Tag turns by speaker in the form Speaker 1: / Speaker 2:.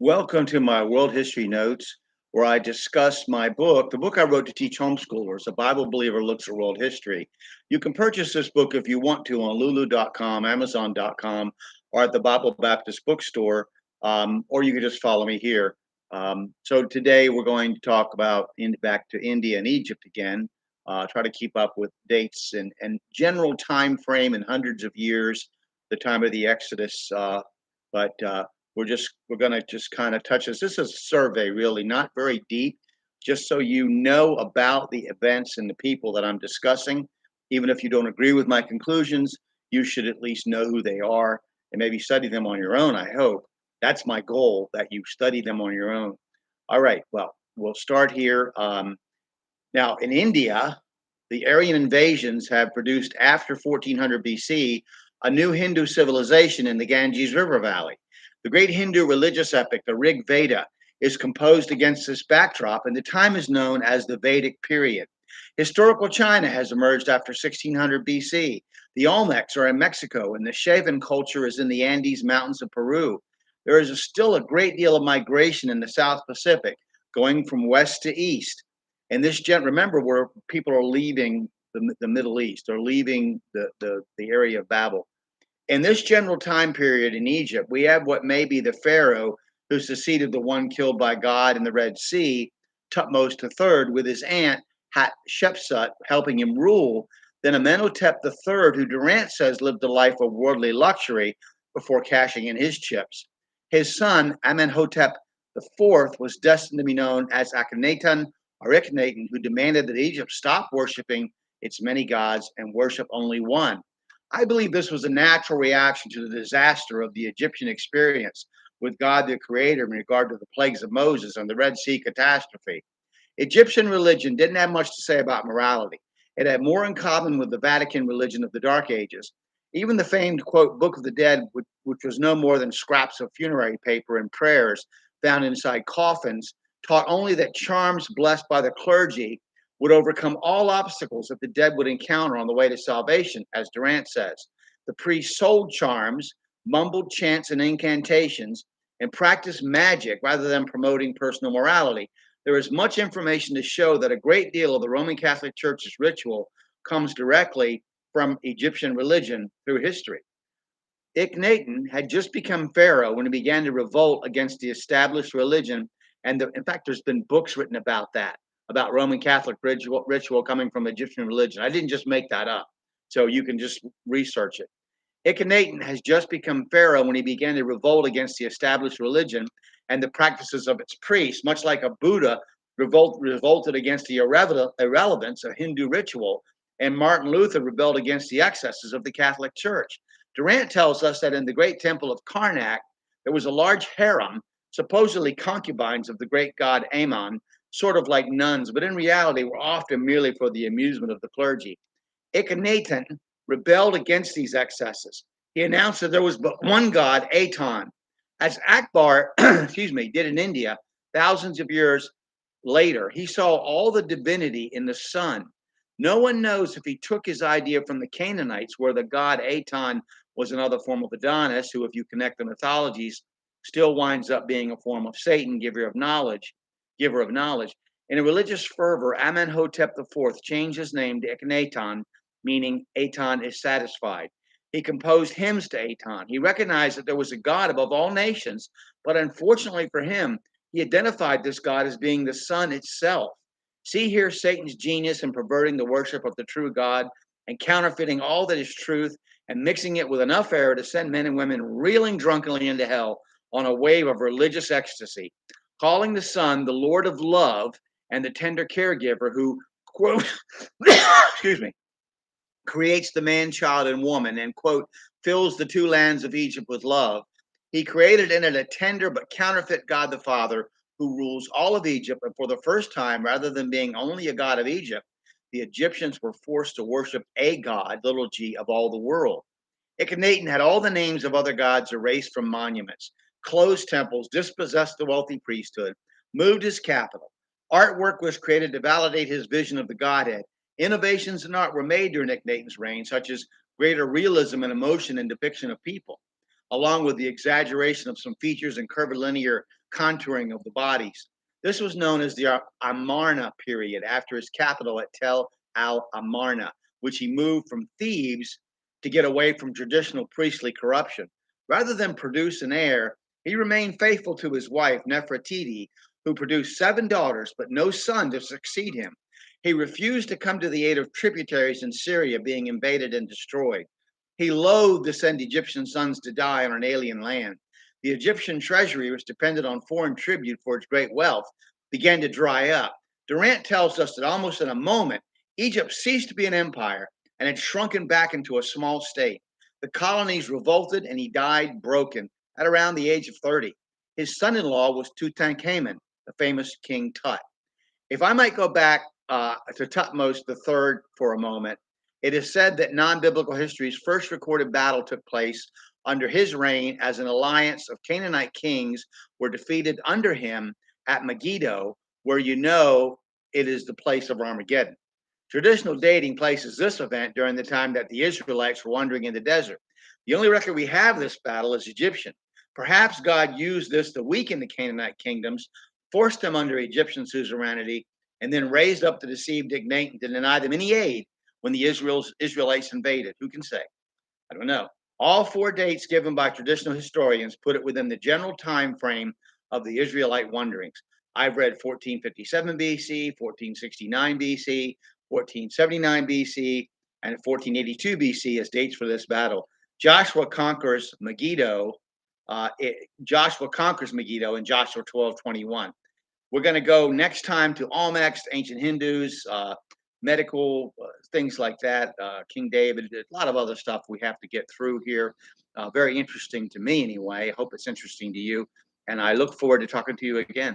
Speaker 1: Welcome to my World History Notes, where I discuss my book, the book I wrote to teach homeschoolers, A Bible Believer Looks at World History. You can purchase this book if you want to on lulu.com, amazon.com, or at the Bible Baptist Bookstore, or you can just follow me here. So today we're going to talk about back to India and Egypt again, try to keep up with dates and general time frame in hundreds of years, the time of the Exodus, but we're going to just kind of touch this. This is a survey, really, not very deep, just so you know about the events and the people that I'm discussing. Even if you don't agree with my conclusions, you should at least know who they are and maybe study them on your own. I hope that's my goal, that you study them on your own. All right, well, we'll start here. Now, in India, the Aryan invasions have produced, after 1400 BC, a new Hindu civilization in the Ganges River Valley. The great Hindu religious epic, the Rig Veda, is composed against this backdrop, and the time is known as the Vedic period. Historical China has emerged after 1600 BC. The Olmecs are in Mexico, and the Shavan culture is in the Andes Mountains of Peru. There is still a great deal of migration in the South Pacific, going from west to east. And remember, where people are leaving the Middle East, they're leaving the area of Babel. In this general time period in Egypt, we have what may be the Pharaoh who succeeded the one killed by God in the Red Sea, Tutmosis III, with his aunt Hatshepsut helping him rule. Then Amenhotep III, who Durant says lived a life of worldly luxury before cashing in his chips. His son, Amenhotep IV, was destined to be known as Akhenaten or Akhenaten, who demanded that Egypt stop worshiping its many gods and worship only one. I believe this was a natural reaction to the disaster of the Egyptian experience with God the Creator in regard to the plagues of Moses and the Red Sea catastrophe. Egyptian religion didn't have much to say about morality. It had more in common with the Vatican religion of the Dark Ages. Even the famed, quote, Book of the Dead, which was no more than scraps of funerary paper and prayers found inside coffins, taught only that charms blessed by the clergy would overcome all obstacles that the dead would encounter on the way to salvation, as Durant says. The priests sold charms, mumbled chants and incantations, and practiced magic rather than promoting personal morality. There is much information to show that a great deal of the Roman Catholic Church's ritual comes directly from Egyptian religion through history. Akhenaten had just become pharaoh when he began to revolt against the established religion. And in fact, there's been books written about that, about Roman Catholic ritual coming from Egyptian religion. I didn't just make that up. So you can just research it. Akhenaten has just become pharaoh when he began to revolt against the established religion and the practices of its priests, much like a Buddha revolted against the irrelevance of Hindu ritual, and Martin Luther rebelled against the excesses of the Catholic Church. Durant tells us that in the great temple of Karnak, there was a large harem, supposedly concubines of the great god Ammon, sort of like nuns, but in reality were often merely for the amusement of the clergy. Akhenaten rebelled against these excesses. He announced that there was but one god, Aton. As Akbar, did in India thousands of years later, he saw all the divinity in the sun. No one knows if he took his idea from the Canaanites, where the god Aton was another form of Adonis, who, if you connect the mythologies, still winds up being a form of Satan, giver of knowledge. In a religious fervor, Amenhotep IV changed his name to Akhenaten, meaning Aton is satisfied. He composed hymns to Aton. He recognized that there was a God above all nations, but unfortunately for him, he identified this God as being the sun itself. See here Satan's genius in perverting the worship of the true God and counterfeiting all that is truth and mixing it with enough error to send men and women reeling drunkenly into hell on a wave of religious ecstasy, calling the sun the Lord of love and the tender caregiver who, quote, excuse me, creates the man, child, and woman, and, quote, fills the two lands of Egypt with love. He created in it a tender but counterfeit God the Father who rules all of Egypt. And for the first time, rather than being only a God of Egypt, the Egyptians were forced to worship a God, little g, of all the world. Akhenaten had all the names of other gods erased from monuments, closed temples, dispossessed the wealthy priesthood, moved his capital. Artwork was created to validate his vision of the Godhead. Innovations in art were made during Akhenaten's reign, such as greater realism and emotion in depiction of people. along with the exaggeration of some features and curvilinear contouring of the bodies. This was known as the Amarna period, after his capital at Tel al Amarna, which he moved from Thebes to get away from traditional priestly corruption. Rather than produce an heir, he remained faithful to his wife, Nefertiti, who produced 7 daughters, but no son to succeed him. He refused to come to the aid of tributaries in Syria being invaded and destroyed. He loathed to send Egyptian sons to die on an alien land. The Egyptian treasury, which depended on foreign tribute for its great wealth, began to dry up. Durant tells us that almost in a moment, Egypt ceased to be an empire and had shrunken back into a small state. The colonies revolted and he died broken at around the age of 30. His son in law was Tutankhamun, the famous King Tut. If I might go back to Tutmos III for a moment, it is said that non biblical history's first recorded battle took place under his reign, as an alliance of Canaanite kings were defeated under him at Megiddo, where you know it is the place of Armageddon. Traditional dating places this event during the time that the Israelites were wandering in the desert. The only record we have of this battle is Egyptian. Perhaps God used this to weaken the Canaanite kingdoms, forced them under Egyptian suzerainty, and then raised up the deceived Ignatin to deny them any aid when the Israelites invaded. Who can say? I don't know. All 4 dates given by traditional historians put it within the general time frame of the Israelite wanderings. I've read 1457 BC, 1469 BC, 1479 BC, and 1482 BC as dates for this battle. Joshua conquers Megiddo. Joshua conquers Megiddo in Joshua 12:21. We're going to go next time to Olmecs, ancient Hindus, medical things like that. King David, a lot of other stuff we have to get through here. Very interesting to me, anyway. I hope it's interesting to you. And I look forward to talking to you again.